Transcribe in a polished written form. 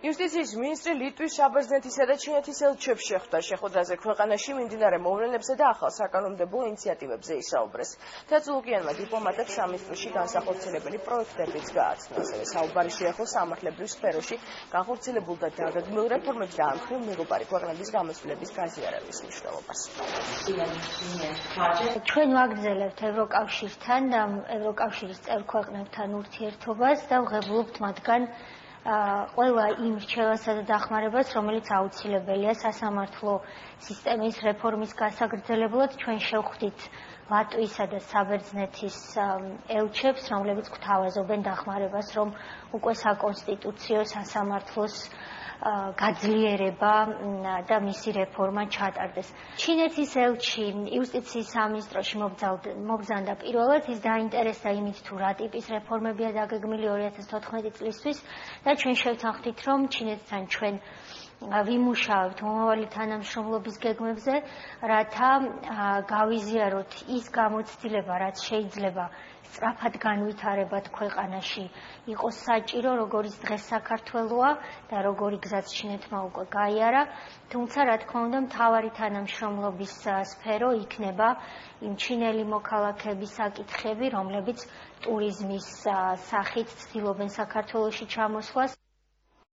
იუსტიციის მინისტრი ლიტვის, საბერძნეთისა და ჩინეთის ელჩებს შეხვდა შეხვედრაზე ქვეყანაში მიმდინარე მოვლენებზე და ახალ საკანონმდებლო ინიციატივებზე ისაუბრეს. თეთრ-ლუკიანმა დიპლომატებს სამინისტროში განსახორციელებელი პროექტებიც გააცნო. ასევე საუბარი შეეხო სამართლებრივ სფეროში განხორციელებულ და დაგეგმილ რეფორმებს და ამ მხრივ მეგობარი ქვეყნების გამოცდილების გაზიარების მნიშვნელობას. ჩვენ ვაგრძელებთ ევროკავშირთან და ევროკავშირის წევრ ქვეყნებთან ურთიერთობას და ვღებულობთ მათგან ყველა იმ რჩევასა და დახმარებას, რომელიც აუცილებელია სასამართლო სისტემის რეფორმის გასაგრძელებლად. ჩვენ შევხვდით ლატვიისა და საბერძნეთის ელჩებს, რომლებიც გვთავაზობენ დახმარებას, რომ უკვე საკონსტიტუციო სასამართლოს გაძლიერება და მისი რეფორმა ჩატარდეს. ჩინეთის ელჩი იუსტიციის სამინისტროში მობრძანდა პირველად, ის დაინტერესდა იმით, თუ რა ტიპის რეფორმებია დაგეგმილი 2014 წლისთვის და ჩვენ შევთანხმდით, რომ ჩინეთთან ჩვენ ვიმუშავებთ მომავალი თანამშრომლობის გეგმებზე, რათა გავიზიაროთ ის გამოცდილება, რაც შეიძლება სწრაფად განვითარებად ქვეყანაში იყოს საჭირო, როგორიც დღეს საქართველოა და როგორი გზაც ჩინეთმა უკვე გაიარა, თუმცა რა თქმა უნდა მთავარი თანამშრომლობის სფერო იქნება იმ ჩინელი მოქალაქეების საკითხები, რომლებიც ტურიზმის სახით ცდილობენ საქართველოში ჩამოსვლას.